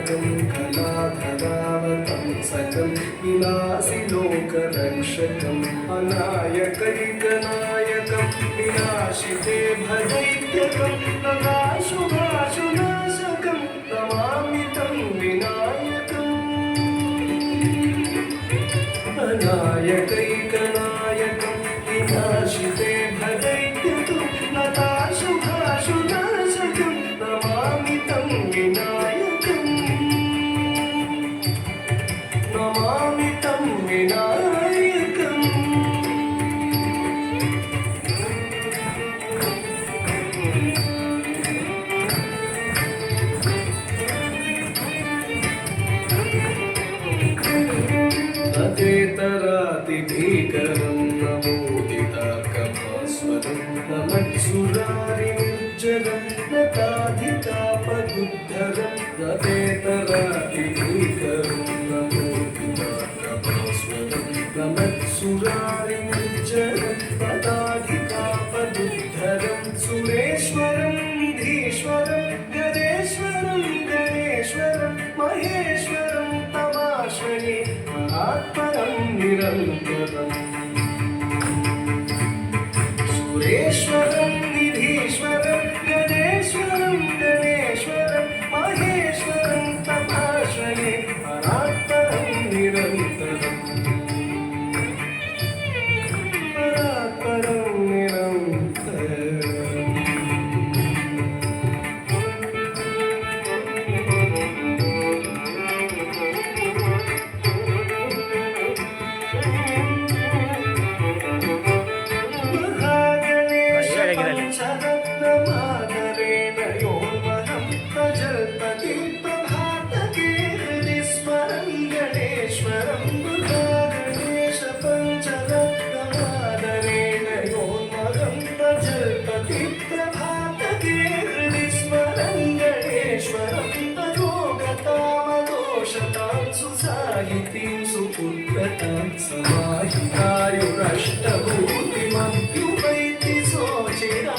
कलागं कलाधरावतं सकं विनाशि लोकरक्षकम् अनायकैकनायकं विनाशिते भदैत्यकं नगाशुभाशुनाशकं नमामि तं विनायकम् अनायकैकनायकं विनाशिते भदैत्यकं नगाशुभाशुनाशकं नमामि तं विनायकम् नमामि तं विनायकम् अचेतरातिभीकरं नमोदिताकभास्वरं नमत्सुरारिनिर्जरं नताधिकापदुद्धरं अचेतरातिभीकरं नमोदिताकभास्वरं नमत्सुरारिनिर्जरं नताधिकापदुद्धरं सुरेश्वरं निधीश्वरं गणेश्वरं गणेश्वरं महेश्वरं तमाश्रये महात्परं निरन्तरम् सुरेश्वरं निधीश्वरं गणेश्वरं गणेश्वरं महेश्वरं तमाश्रये महात्परं निरन्तरम् महात्परं निरन्तरम् शरत्नमादरेण योर्वहं प्रजल्पति प्रभातके हृदि स्मरं गणेश्वरं गणेश पञ्चरत्नमादरेण योर्वहं प्रजल्पति प्रभातके हृदि स्मरं गणेश्वरं अरोगतामदोषतां सुसाहितीं सुपुत्रतां समाहितायुरष्टभूतिमभ्युपैति सोचिरा